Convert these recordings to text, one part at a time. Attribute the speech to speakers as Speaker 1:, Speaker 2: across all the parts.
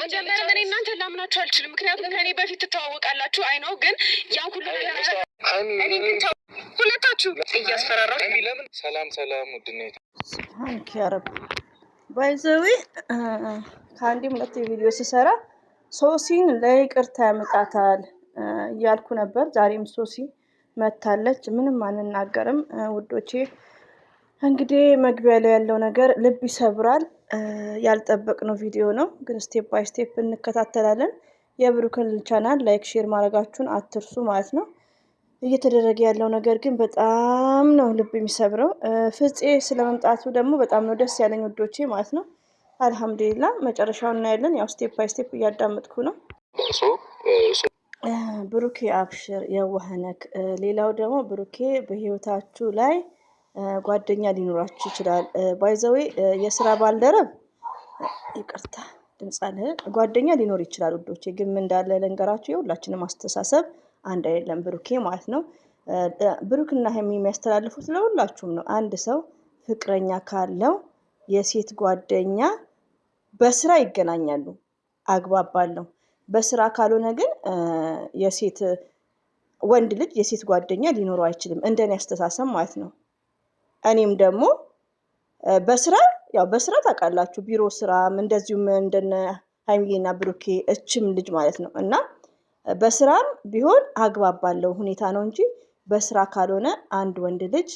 Speaker 1: መጀመሪያ እኔ እናንተ ላምናችሁ አልችልም። ምክንያቱም ከኔ በፊት ትተዋወቃላችሁ። አይ ነው ግን ያን ሁሉ ሁለታችሁ እያስፈራራችሁ ለምን? ሰላም ውድነት
Speaker 2: ስብሃንክ ያ ረብ ባይዘዊ ከአንዴም ሁለት ቪዲዮ ስሰራ ሶሲን ለይቅርታ ያመጣታል እያልኩ ነበር። ዛሬም ሶሲ መታለች። ምንም አንናገርም ውዶቼ። እንግዲህ መግቢያ ላይ ያለው ነገር ልብ ይሰብራል። ያልጠበቅነው ቪዲዮ ነው፣ ግን ስቴፕ ባይ ስቴፕ እንከታተላለን። የብሩክን ቻናል ላይክ ሼር ማድረጋችሁን አትርሱ ማለት ነው። እየተደረገ ያለው ነገር ግን በጣም ነው ልብ የሚሰብረው። ፍፄ ስለመምጣቱ ደግሞ በጣም ነው ደስ ያለኝ ውዶቼ ማለት ነው። አልሐምዱሊላህ መጨረሻውን እናያለን። ያው ስቴፕ ባይ ስቴፕ እያዳመጥኩ ነው። ብሩኬ አብሽር የዋህነክ። ሌላው ደግሞ ብሩኬ በህይወታችሁ ላይ ጓደኛ ሊኖራችሁ ይችላል። ባይዘዌ የስራ ባልደረብ ይቅርታ ድምጽ አለ ጓደኛ ሊኖር ይችላል ውዶቼ። ግን ምን እንዳለ ለንገራችሁ፣ የሁላችንም አስተሳሰብ አንድ አይደለም ብሩኬ ማለት ነው። ብሩክና ሀይሚ የሚያስተላልፉት ለሁላችሁም ነው። አንድ ሰው ፍቅረኛ ካለው የሴት ጓደኛ በስራ ይገናኛሉ፣ አግባባለሁ። በስራ ካልሆነ ግን የሴት ወንድ ልጅ የሴት ጓደኛ ሊኖረው አይችልም፣ እንደኔ አስተሳሰብ ማለት ነው። እኔም ደግሞ በስራ ያው በስራ ታውቃላችሁ፣ ቢሮ ስራም እንደዚሁም እንደነ ሀይሚዬና ብሩኬ እችም ልጅ ማለት ነው። እና በስራም ቢሆን አግባብ ባለው ሁኔታ ነው እንጂ በስራ ካልሆነ አንድ ወንድ ልጅ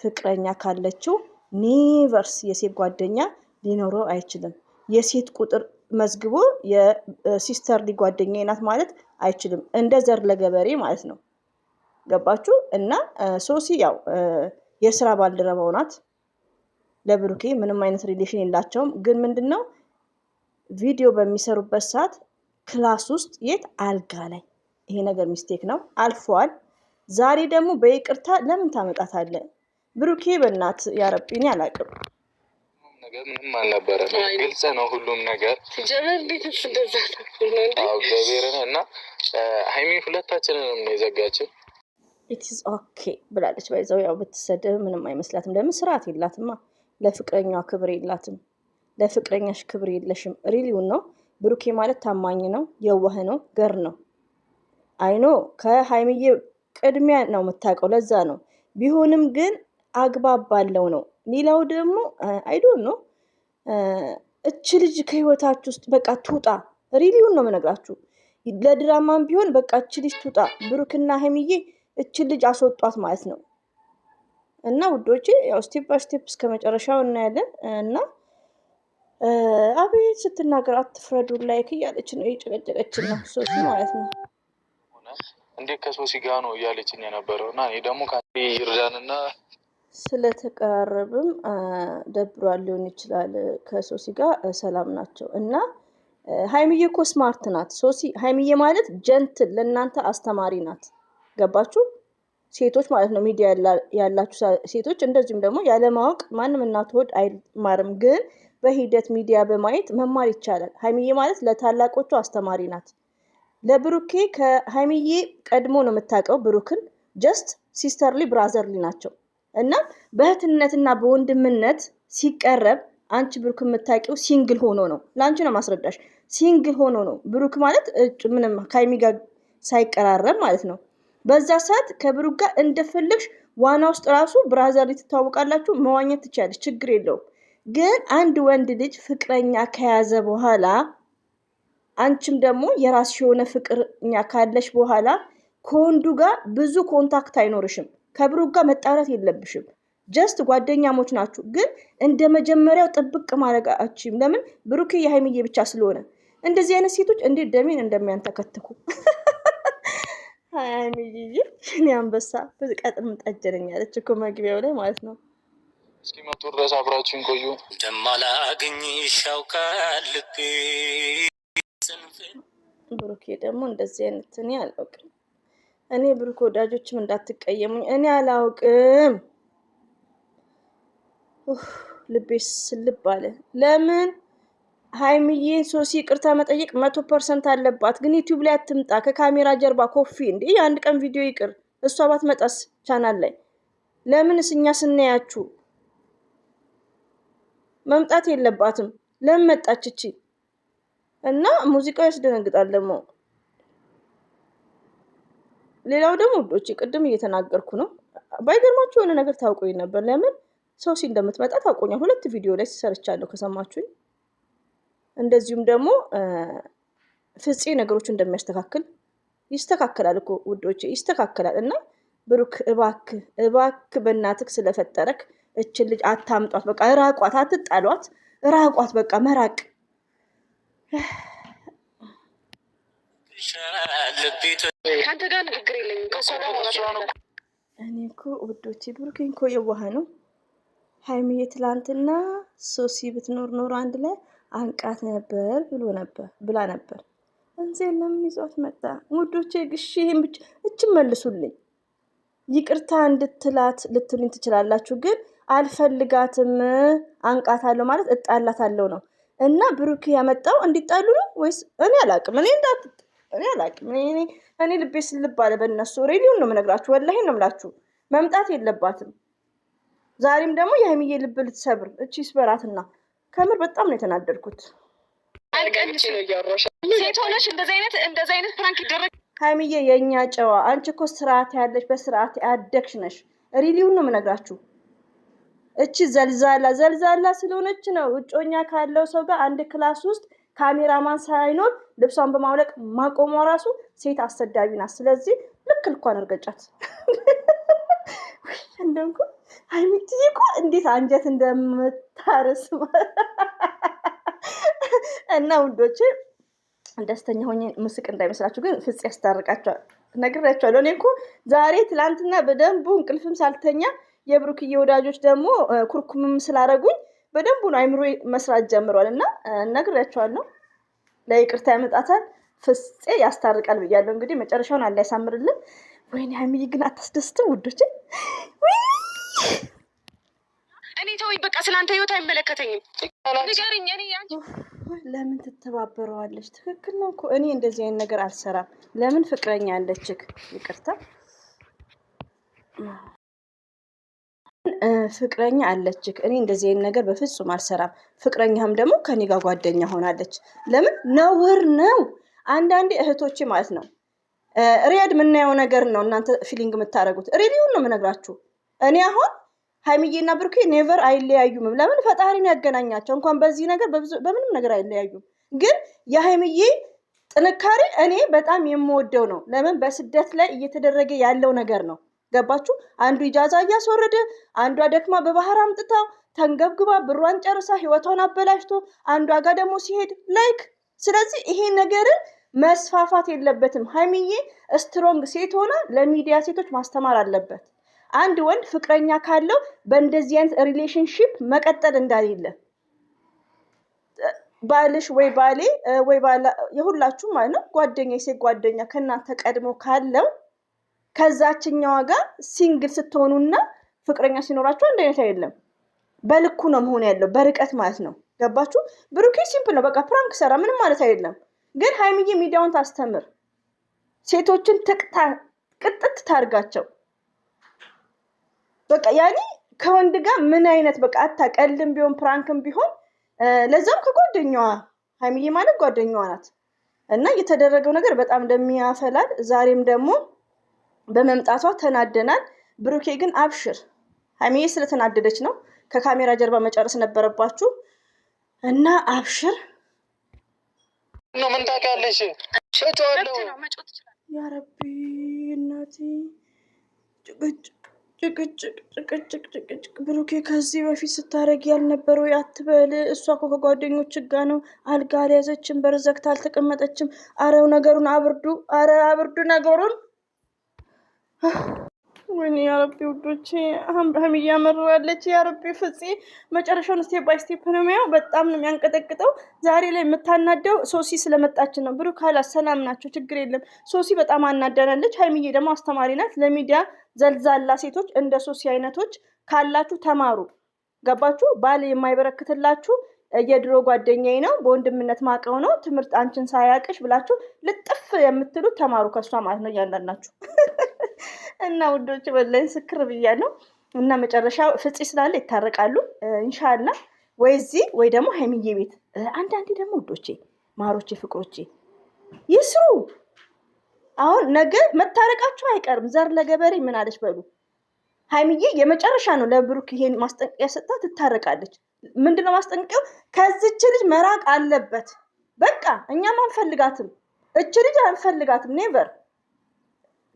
Speaker 2: ፍቅረኛ ካለችው ኒቨርስ የሴት ጓደኛ ሊኖረው አይችልም። የሴት ቁጥር መዝግቦ የሲስተር ጓደኛ ናት ማለት አይችልም። እንደ ዘር ለገበሬ ማለት ነው። ገባችሁ? እና ሶሲ ያው የስራ ባልደረባው ናት። ለብሩኬ ምንም አይነት ሪሌሽን የላቸውም። ግን ምንድነው ቪዲዮ በሚሰሩበት ሰዓት ክላስ ውስጥ የት አልጋ ላይ ይሄ ነገር ሚስቴክ ነው፣ አልፏል። ዛሬ ደግሞ በይቅርታ ለምን ታመጣታለህ ብሩኬ? በእናት ያረብኝ አላውቅም።
Speaker 1: ነገር ምንም አልነበረ፣ ግልጽ ነው ሁሉም ነገር። ጀመር ቤትስ እንደዛ ነው እግዚአብሔርን እና ሀይሚ ሁለታችንንም ነው የዘጋችን።
Speaker 2: ኢትስ ኦኬ ብላለች። ባይዘው ያው ብትሰደብ ምንም አይመስላትም። ለምን ስርዓት የላትማ። ለፍቅረኛዋ ክብር የላትም። ለፍቅረኛሽ ክብር የለሽም። ሪሊውን ነው። ብሩኬ ማለት ታማኝ ነው፣ የዋህ ነው፣ ገር ነው። አይኖ ከሀይሚዬ ቅድሚያ ነው የምታውቀው፣ ለዛ ነው። ቢሆንም ግን አግባብ ባለው ነው። ሌላው ደግሞ አይዶን ነው እች ልጅ ከህይወታችሁ ውስጥ በቃ ትውጣ። ሪሊውን ነው የምነግራችሁ። ለድራማም ቢሆን በቃ እች ልጅ ትውጣ። ብሩክና ሀይሚዬ እችን ልጅ አስወጧት ማለት ነው። እና ውዶቼ ያው ስቴፕ ባይ ስቴፕ እስከ መጨረሻው እናያለን። እና አቤት ስትናገር አትፍረዱ ላይክ እያለች ነው የጨቀጨቀችን ነው ሶሲ ማለት ነው።
Speaker 1: እንዴት ከሶሲ ጋር ነው እያለችኝ የነበረው እና እኔ ደግሞ ይርዳንና
Speaker 2: ስለተቀራረብም ደብሯል ሊሆን ይችላል። ከሶሲ ጋር ሰላም ናቸው። እና ሀይሚዬ እኮ ስማርት ናት ሶሲ። ሀይሚዬ ማለት ጀንትል ለእናንተ አስተማሪ ናት። ገባችሁ? ሴቶች ማለት ነው፣ ሚዲያ ያላችሁ ሴቶች። እንደዚሁም ደግሞ ያለማወቅ ማንም እናት ወድ አይማርም፣ ግን በሂደት ሚዲያ በማየት መማር ይቻላል። ሀይሚዬ ማለት ለታላቆቹ አስተማሪ ናት። ለብሩኬ ከሀይሚዬ ቀድሞ ነው የምታውቀው ብሩክን። ጀስት ሲስተርሊ ብራዘርሊ ናቸው። እና በእህትነትና በወንድምነት ሲቀረብ አንቺ ብሩክ የምታውቂው ሲንግል ሆኖ ነው። ለአንቺ ነው ማስረዳሽ። ሲንግል ሆኖ ነው ብሩክ ማለት ምንም ከሀይሚ ጋር ሳይቀራረብ ማለት ነው። በዛ ሰዓት ከብሩክ ጋር እንደፈለግሽ ዋና ውስጥ ራሱ ብራዘር ትተዋወቃላችሁ፣ መዋኘት ትችላለች፣ ችግር የለውም። ግን አንድ ወንድ ልጅ ፍቅረኛ ከያዘ በኋላ አንቺም ደግሞ የራስሽ የሆነ ፍቅረኛ ካለሽ በኋላ ከወንዱ ጋር ብዙ ኮንታክት አይኖርሽም። ከብሩክ ጋር መጣላት የለብሽም። ጀስት ጓደኛሞች ናችሁ። ግን እንደ መጀመሪያው ጥብቅ ማድረጋችሁም ለምን? ብሩክ የሀይሚዬ ብቻ ስለሆነ። እንደዚህ አይነት ሴቶች እንዴት ደሜን እንደሚያንተከትኩ ሀይሚዬ እኔ አንበሳ ብትቀጥም ጠጀነኝ አለች እኮ መግቢያው ላይ ማለት ነው።
Speaker 1: እስኪ መጡ ድረስ አብራችሁን ቆዩ። እንደማላገኝሽ ያውቃል ልቤ።
Speaker 2: ብሩኬ ደግሞ እንደዚህ አይነት እኔ አላውቅም። እኔ ብሩክ ወዳጆችም እንዳትቀየሙኝ፣ እኔ አላውቅም። ልቤ ስልብ አለ። ለምን ሀይሚዬ ሶሲ ይቅርታ መጠየቅ 100% አለባት። ግን ዩቲዩብ ላይ አትምጣ፣ ከካሜራ ጀርባ ኮፊ እንዴ። የአንድ ቀን ቪዲዮ ይቅር፣ እሷ ባትመጣስ ቻናል ላይ ለምንስ እኛ ስናያችሁ መምጣት የለባትም። ለምን መጣች እቺ? እና ሙዚቃው ያስደነግጣል ደግሞ። ሌላው ደግሞ ውዶቼ ቅድም እየተናገርኩ ነው፣ ባይገርማችሁ የሆነ ነገር ታውቁኝ ነበር። ለምን ሶሲ እንደምትመጣ ታውቁኛል። 2 ቪዲዮ ላይ ሰርቻለሁ ከሰማችሁኝ። እንደዚሁም ደግሞ ፍፄ ነገሮች እንደሚያስተካክል ይስተካከላል እኮ ውዶቼ ይስተካከላል። እና ብሩክ እባክ በእናትህ ስለፈጠረክ እችን ልጅ አታምጧት። በቃ ራቋት፣ አትጣሏት፣ ራቋት። በቃ መራቅ
Speaker 3: ከአንተ ጋር ንግግር የለኝም። ከሷ ጋር
Speaker 2: እኔ እኮ ውዶቼ ብሩኬን እኮ የዋህ ነው። ሀይሚዬ ትላንትና ሶሲ ብትኖር ኖሮ አንድ ላይ አንቃት ነበር ብላ ነበር። እንዜ ለምን ይዟት መጣ? ውዶቼ ግሽ ይሄን ብቻ እችን መልሱልኝ። ይቅርታ እንድትላት ልትሉኝ ትችላላችሁ፣ ግን አልፈልጋትም። አንቃታለሁ ማለት እጣላታለሁ ነው። እና ብሩክ ያመጣው እንዲጣሉ ነው ወይስ? እኔ አላቅም። እኔ ልቤ ስልብ አለ በእነሱ። ሬዲዮን ነው የምነግራችሁ፣ ወላሂ ነው የምላችሁ። መምጣት የለባትም። ዛሬም ደግሞ የሀይሚዬ ልብ ልትሰብር እቺ ስበራትና ከምር በጣም ነው የተናደድኩት።
Speaker 3: ሴት ሆነሽ እንደዚህ አይነት ፕራንክ ይደረግ?
Speaker 2: ሀይሚዬ የእኛ ጨዋ፣ አንቺ እኮ ስርዓት ያለሽ በስርዓት ያደግሽ ነሽ። ሪሊውን ነው የምነግራችሁ። እቺ ዘልዛላ ስለሆነች ነው እጮኛ ካለው ሰው ጋር አንድ ክላስ ውስጥ ካሜራማን ሳይኖር ልብሷን በማውለቅ ማቆሟ ራሱ ሴት አሰዳቢ ናት። ስለዚህ ልክ ልኳን እርገጫት። እንደንኩ ሀይሚትዬ እኮ እንዴት አንጀት እንደምታርስ እና ውዶቼ ደስተኛ ሆኜ ምስቅ እንዳይመስላችሁ፣ ግን ፍፄ ያስታርቃቸዋል። ነግሬያቸዋለሁ። እኔ እኮ ዛሬ ትላንትና በደንቡ እንቅልፍም ሳልተኛ የብሩክዬ ወዳጆች ደግሞ ኩርኩምም ስላረጉኝ በደንቡ ነው አይምሮ መስራት ጀምሯል። እና ነግሬያቸዋለሁ። ለይቅርታ ያመጣታል፣ ፍፄ ያስታርቃል ብያለሁ። እንግዲህ መጨረሻውን አለ ያሳምርልን። ወይኔ ሀይሚዬ ግን አታስደስትም ውዶቼ።
Speaker 3: እኔ ተወኝ በቃ፣ ስለአንተ ህይወት አይመለከተኝም። ንገረኝ። እኔ
Speaker 2: ለምን ትተባበረዋለች? ትክክል ነው እኮ። እኔ እንደዚህ አይነት ነገር አልሰራም። ለምን ፍቅረኛ አለችክ? ይቅርታ ፍቅረኛ አለችክ። እኔ እንደዚህ አይነት ነገር በፍጹም አልሰራም። ፍቅረኛህም ደግሞ ከኔ ጋር ጓደኛ ሆናለች። ለምን ነውር ነው። አንዳንዴ እህቶቼ ማለት ነው ሪያድ የምናየው ነገር ነው እናንተ ፊሊንግ የምታደርጉት። ሪሊውን ነው የምነግራችሁ። እኔ አሁን ሀይሚዬና ብሩኬ ኔቨር አይለያዩም። ለምን ፈጣሪን ያገናኛቸው። እንኳን በዚህ ነገር በምንም ነገር አይለያዩም። ግን የሀይሚዬ ጥንካሬ እኔ በጣም የምወደው ነው። ለምን በስደት ላይ እየተደረገ ያለው ነገር ነው። ገባችሁ? አንዱ ኢጃዛ እያስወረደ፣ አንዷ ደክማ በባህር አምጥታው ተንገብግባ ብሯን ጨርሳ ህይወቷን አበላሽቶ፣ አንዷ ጋር ደግሞ ሲሄድ ላይክ። ስለዚህ ይሄ ነገርን መስፋፋት የለበትም። ሀይሚዬ ስትሮንግ ሴት ሆና ለሚዲያ ሴቶች ማስተማር አለበት። አንድ ወንድ ፍቅረኛ ካለው በእንደዚህ አይነት ሪሌሽንሺፕ መቀጠል እንዳሌለ ባልሽ ወይ ባሌ ወይ ባላ የሁላችሁ ማለት ነው ጓደኛ የሴት ጓደኛ ከእናንተ ቀድሞ ካለው ከዛችኛዋ ጋር ሲንግል ስትሆኑና ፍቅረኛ ሲኖራችሁ አንድ አይነት አይደለም። በልኩ ነው መሆን ያለው፣ በርቀት ማለት ነው። ገባችሁ? ብሩኬ ሲምፕል ነው። በቃ ፕራንክ ሰራ፣ ምንም ማለት አይደለም። ግን ሀይሚዬ ሚዲያውን ታስተምር፣ ሴቶችን ቅጥት ታርጋቸው። በቃ ያኔ ከወንድ ጋር ምን አይነት በቃ አታቀልም ቢሆን ፕራንክም ቢሆን ለዛም ከጓደኛዋ ሀይሚዬ ማለት ጓደኛዋ ናት። እና የተደረገው ነገር በጣም እንደሚያፈላል። ዛሬም ደግሞ በመምጣቷ ተናደናል። ብሩኬ ግን አብሽር፣ ሀይሚዬ ስለተናደደች ነው። ከካሜራ ጀርባ መጨረስ ነበረባችሁ እና አብሽር
Speaker 1: ነው። ምን ታውቂያለሽ? ሸጫዋለሁ።
Speaker 2: ያ ረቢ እናቴ ጭቅጭቅ ብሩኬ ከዚህ በፊት ስታረጊ ያልነበረው አትበል። እሷ እኮ ከጓደኞች ጋር ነው። አልጋ አልያዘችም፣ በር ዘግታ አልተቀመጠችም። አረው ነገሩን አብርዱ፣ አብርዱ ነገሩን። ወይኔ ያረቢ ውዶቼ፣ ሀይሚ እያመረዋለች። ያረቢ ፍፄ መጨረሻውን ስቴፕ ባይ ስቴፕ ነው የሚያው። በጣም ነው የሚያንቀጠቅጠው። ዛሬ ላይ የምታናደው ሶሲ ስለመጣችን ነው። ብሩክ ካላት ሰላም ናቸው፣ ችግር የለም። ሶሲ በጣም አናዳናለች። ሀይሚዬ ደግሞ አስተማሪ ናት። ለሚዲያ ዘልዛላ ሴቶች እንደ ሶሲ አይነቶች ካላችሁ ተማሩ። ገባችሁ? ባል የማይበረክትላችሁ የድሮ ጓደኛዬ ነው፣ በወንድምነት ማቀው ነው፣ ትምህርት አንቺን ሳያቅሽ ብላችሁ ልጥፍ የምትሉት ተማሩ ከሷ ማለት ነው እያንዳንዳችሁ። እና ውዶች በላይ ስክር ብያለሁ። እና መጨረሻ ፍፄ ስላለ ይታረቃሉ ኢንሻአላ። ወይ እዚህ ወይ ደግሞ ሀይሚዬ ቤት። አንዳንዴ ደግሞ ውዶቼ፣ ማሮቼ፣ ፍቅሮቼ ይስሩ። አሁን ነገ መታረቃችሁ አይቀርም። ዘር ለገበሬ ምን አለች በሉ። ሀይሚዬ የመጨረሻ ነው ለብሩክ ይሄን ማስጠንቀቂያ ሰጥታ ትታረቃለች። ምንድነው ማስጠንቀቂያው? ከዚች ልጅ መራቅ አለበት። በቃ እኛም አንፈልጋትም፣ እች ልጅ አንፈልጋትም። ኔቨር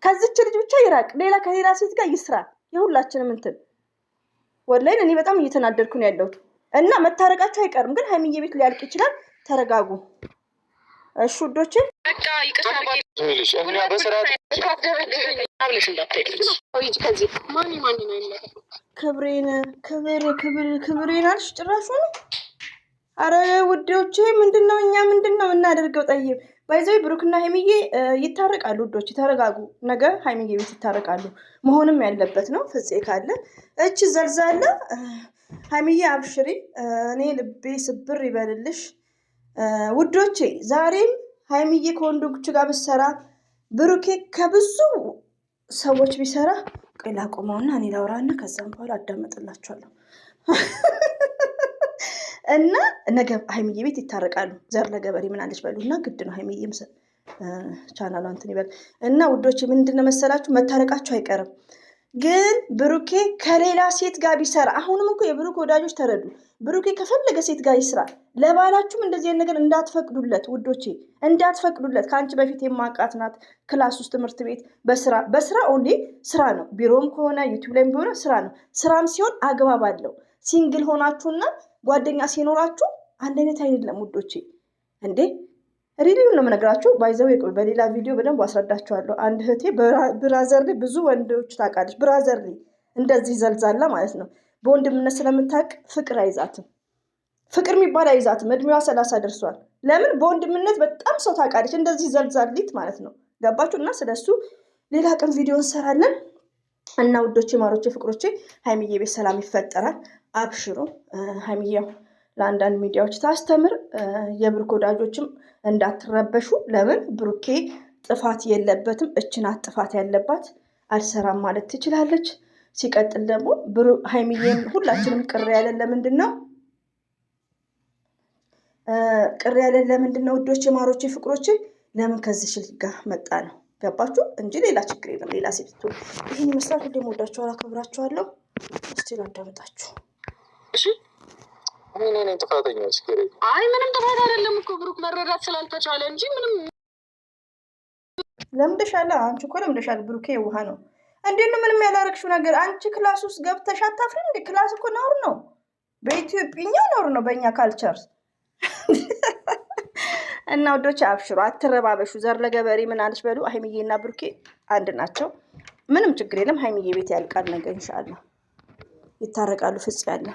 Speaker 2: ከዚች ልጅ ብቻ ይራቅ። ሌላ ከሌላ ሴት ጋር ይስራ። የሁላችንም እንትን ወላሂ እኔ በጣም እየተናደድኩ ነው ያለሁት። እና መታረቃቸው አይቀርም፣ ግን ሀይሚዬ ቤት ሊያልቅ ይችላል። ተረጋጉ እሺ ውዶቼ።
Speaker 3: በቃ ይቅርታ
Speaker 1: ባልሽ እና በስርዓት
Speaker 2: ክብሬን አልሽ ጭራሹን። አረ ውዶቼ ምንድነው እኛ ምንድነው እናደርገው? ጠይብ ባይዘው ብሩክና ሀይሚዬ ይታረቃሉ። ውዶቼ ተረጋጉ። ነገ ሀይሚዬ ቤት ይታረቃሉ። መሆንም ያለበት ነው። ፍፄ ካለ እቺ ዘልዛላ ሀይሚዬ አብሽሪ። እኔ ልቤ ስብር ይበልልሽ ውዶቼ። ዛሬም ሀይሚዬ ከወንዶች ጋር ብትሰራ ብሩኬ ከብዙ ሰዎች ቢሰራ ቆይ ላቆመውና እኔ ላውራና ከዛም በኋላ አዳመጥላችኋለሁ። እና ነገ ሀይሚዬ ቤት ይታረቃሉ። ዘር ለገበሬ ምን አለች በሉ እና ግድ ነው ሀይሚዬ ቻናሏ እንትን ይበል እና ውዶቼ ምንድነው መሰላችሁ መታረቃችሁ አይቀርም። ግን ብሩኬ ከሌላ ሴት ጋር ቢሰራ አሁንም እኮ የብሩክ ወዳጆች ተረዱ። ብሩኬ ከፈለገ ሴት ጋር ይስራ። ለባላችሁም እንደዚህ ነገር እንዳትፈቅዱለት ውዶቼ፣ እንዳትፈቅዱለት። ከአንቺ በፊት የማውቃት ናት። ክላስ ውስጥ፣ ትምህርት ቤት፣ በስራ ኦንሊ ስራ ነው። ቢሮም ከሆነ ዩቲዩብ ላይም ቢሆነ ስራ ነው። ስራም ሲሆን አግባብ አለው። ሲንግል ሆናችሁና ጓደኛ ሲኖራችሁ አንድ አይነት አይደለም ውዶቼ። እንዴ ሪሊ ነው የምነግራችሁ። ባይዘው በሌላ ቪዲዮ በደንብ አስረዳችኋለሁ። አንድ እህቴ ብራዘርሊ ብዙ ወንዶች ታውቃለች። ብራዘርሊ እንደዚህ ዘልዛላ ማለት ነው። በወንድምነት ስለምታውቅ ፍቅር አይዛትም። ፍቅር የሚባል አይዛትም። እድሜዋ 30 ደርሷል። ለምን በወንድምነት በጣም ሰው ታውቃለች። እንደዚህ ዘልዛሊት ማለት ነው። ገባችሁ? እና ስለሱ ሌላ ቀን ቪዲዮ እንሰራለን። እና ውዶቼ፣ ማሮቼ፣ ፍቅሮቼ ሀይሚዬ ቤት ሰላም ይፈጠራል። አብሽሩ። ሀይሚዬው ለአንዳንድ ሚዲያዎች ታስተምር። የብሩክ ወዳጆችም እንዳትረበሹ። ለምን ብሩኬ ጥፋት የለበትም። እችናት ጥፋት ያለባት አልሰራም ማለት ትችላለች። ሲቀጥል ደግሞ ሀይሚዬን ሁላችንም ቅር ያለን ለምንድን ነው? ውዶቼ፣ ማሮቼ፣ ፍቅሮቼ ለምን ከዚህ ሽል ጋር መጣ ነው። ገባችሁ? እንጂ ሌላ ችግር የለም። ሌላ ሴት ይህን ይመስላል። ሁሌም ወዳችኋል፣ አከብራችኋለሁ። እስቲ ላዳምጣችሁ።
Speaker 3: እሺ
Speaker 1: እኔ ጥፋተኛ ችግር የለም።
Speaker 3: አይ ምንም ጥፋት አይደለም እኮ ብሩክ መረዳት ስላልተቻለ እንጂ ምንም
Speaker 2: ለምደሻል። አንቺ እኮ ለምደሻል። ብሩኬ የውሃ ነው። እንዴት ነው ምንም ያላረግሽው ነገር? አንቺ ክላስ ውስጥ ገብተሽ አታፍሪም እንዴ? ክላስ እኮ ነውር ነው። በኢትዮጵያኛ ነውር ነው፣ በእኛ ካልቸር። እና ወዶች አብሽሩ፣ አትረባበሹ። ዘር ለገበሬ ምን አለች በሉ። ሀይሚዬና ብሩኬ አንድ ናቸው። ምንም ችግር የለም። ሀይሚዬ ቤት ያልቃል። ነገር ኢንሻአላህ ይታረቃሉ። ፍጽ ያለ